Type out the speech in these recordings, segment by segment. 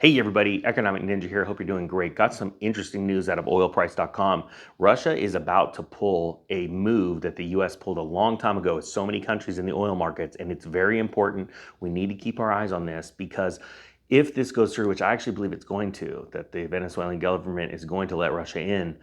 Hey everybody, Economic Ninja here. Hope you're doing great. Got some interesting news out of oilprice.com. Russia is about to pull a move that the US pulled a long time ago with so many countries in the oil markets, and it's very important. We need to keep our eyes on this because if this goes through, which I actually believe it's going to, that the Venezuelan government is going to let Russia in,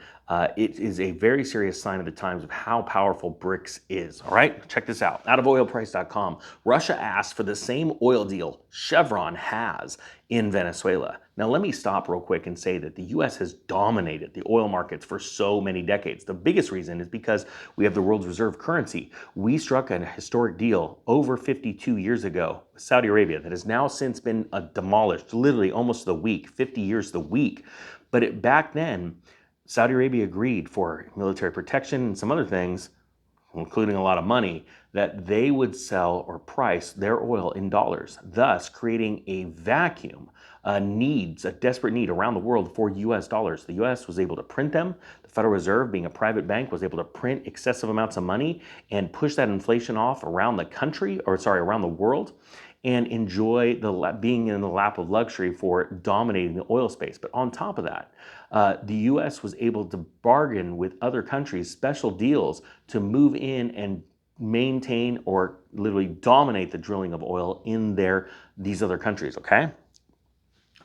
it is a very serious sign of the times of how powerful BRICS is. All right, check this out. Out of oilprice.com, Russia asked for the same oil deal Chevron has in Venezuela. Now, let me stop real quick and say that the US has dominated the oil markets for so many decades. The biggest reason is because we have the world's reserve currency. We struck a historic deal over 52 years ago with Saudi Arabia that has now since been demolished, literally almost the week, 50 years the week. But back then, Saudi Arabia agreed for military protection and some other things, including a lot of money, that they would sell or price their oil in dollars, thus creating a vacuum, a desperate need around the world for US dollars. The US was able to print them. The Federal Reserve, being a private bank, was able to print excessive amounts of money and push that inflation off around the country, around the world, and enjoy being in the lap of luxury for dominating the oil space. But on top of that, the US was able to bargain with other countries special deals to move in and maintain or literally dominate the drilling of oil in these other countries, okay?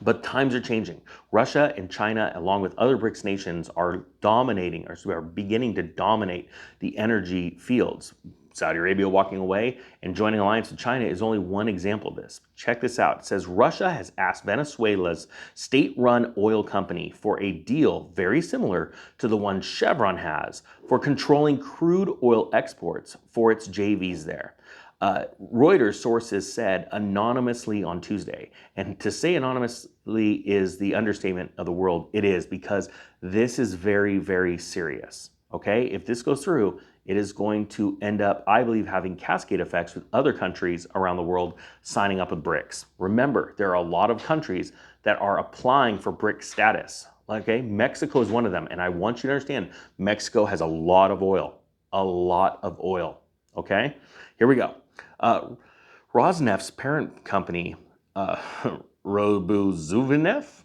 But times are changing. Russia and China, along with other BRICS nations, are dominating, or are beginning to dominate the energy fields. Saudi Arabia walking away and joining alliance with China is only one example of this. Check this out. It says Russia has asked Venezuela's state-run oil company for a deal very similar to the one Chevron has for controlling crude oil exports for its JVs there. Reuters sources said anonymously on Tuesday, and to say anonymously is the understatement of the world. It is, because this is very, very serious. Okay, if this goes through, it is going to end up, I believe, having cascade effects with other countries around the world signing up with BRICS. Remember, there are a lot of countries that are applying for BRICS status. Okay, Mexico is one of them, and I want you to understand, Mexico has a lot of oil, a lot of oil. Okay, here we go. Rosneft's parent company, Robuzuvinev,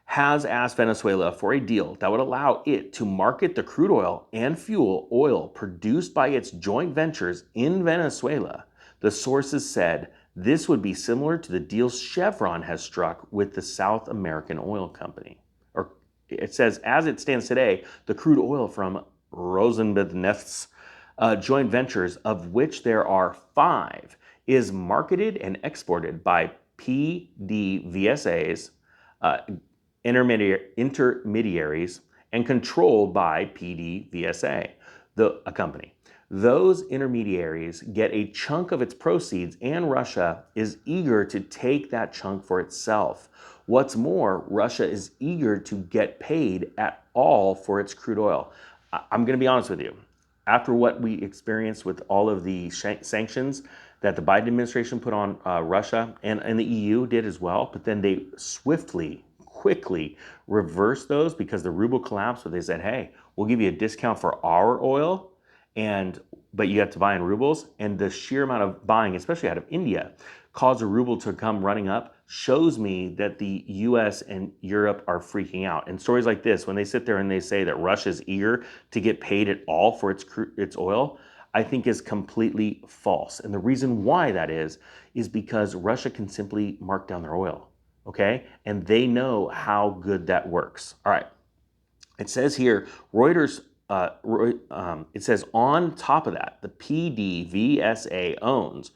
has asked Venezuela for a deal that would allow it to market the crude oil and fuel oil produced by its joint ventures in Venezuela. The sources said this would be similar to the deal Chevron has struck with the South American oil company. Or it says, as it stands today, the crude oil from Rosenbadneft's joint ventures, of which there are 5, is marketed and exported by PDVSA's intermediaries and controlled by PDVSA, a company. Those intermediaries get a chunk of its proceeds, and Russia is eager to take that chunk for itself. What's more, Russia is eager to get paid at all for its crude oil. I'm going to be honest with you. After what we experienced with all of the sanctions that the Biden administration put on Russia, and the EU did as well, but then they quickly reversed those because the ruble collapsed, where they said, hey, we'll give you a discount for our oil, but you have to buy in rubles. And the sheer amount of buying, especially out of India, caused the ruble to come running up, shows me that the US and Europe are freaking out. And stories like this, when they sit there and they say that Russia's eager to get paid at all for its oil, I think is completely false. And the reason why that is because Russia can simply mark down their oil, okay? And they know how good that works. All right. It says here, Reuters, it says on top of that, the PDVSA owns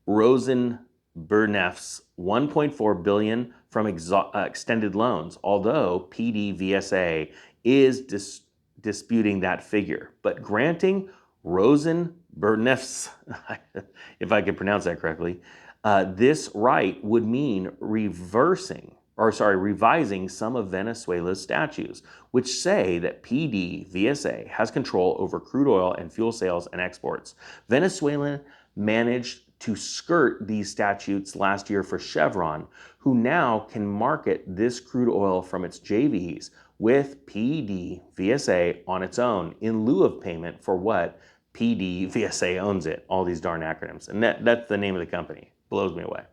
Rosenbernef's $1.4 billion from extended loans, although PDVSA is disputing that figure. But granting Rosenbernef's, if I could pronounce that correctly, this right would mean revising some of Venezuela's statutes, which say that PDVSA has control over crude oil and fuel sales and exports. Venezuela managed to skirt these statutes last year for Chevron, who now can market this crude oil from its JVs with PDVSA on its own in lieu of payment for what PDVSA owns it. All these darn acronyms. And that's the name of the company. Blows me away.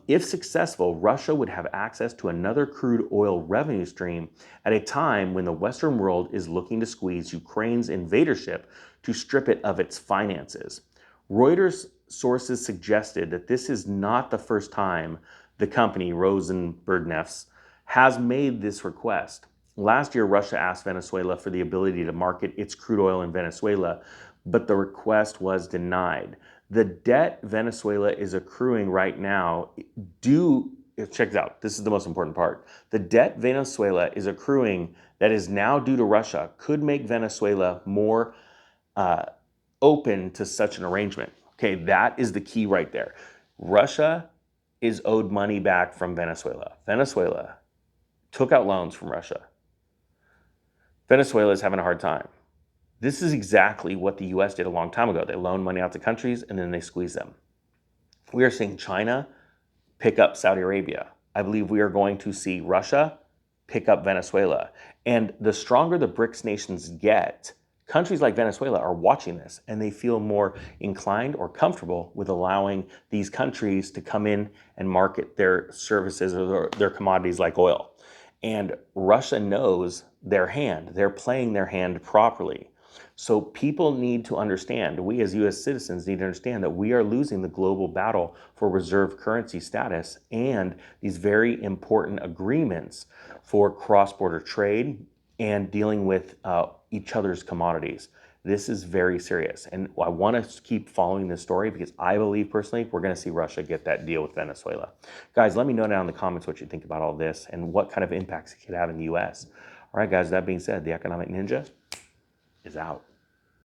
If successful, Russia would have access to another crude oil revenue stream at a time when the Western world is looking to squeeze Ukraine's invadership to strip it of its finances. Reuters sources suggested that this is not the first time the company, Rosenbergnefts, has made this request. Last year, Russia asked Venezuela for the ability to market its crude oil in Venezuela, but the request was denied. The debt Venezuela is accruing right now, check this out, this is the most important part. The debt Venezuela is accruing that is now due to Russia could make Venezuela more open to such an arrangement. Okay, that is the key right there. Russia is owed money back from Venezuela. Venezuela took out loans from Russia. Venezuela is having a hard time. This is exactly what the US did a long time ago. They loaned money out to countries and then they squeeze them. We are seeing China pick up Saudi Arabia. I believe we are going to see Russia pick up Venezuela. And the stronger the BRICS nations get, countries like Venezuela are watching this and they feel more inclined or comfortable with allowing these countries to come in and market their services or their commodities like oil. And Russia knows their hand. They're playing their hand properly. So people need to understand, we as US citizens need to understand that we are losing the global battle for reserve currency status and these very important agreements for cross-border trade and dealing with each other's commodities. This is very serious. And I want to keep following this story because I believe personally we're going to see Russia get that deal with Venezuela. Guys, let me know down in the comments what you think about all this and what kind of impacts it could have in the US. All right, guys, that being said, the Economic Ninja is out.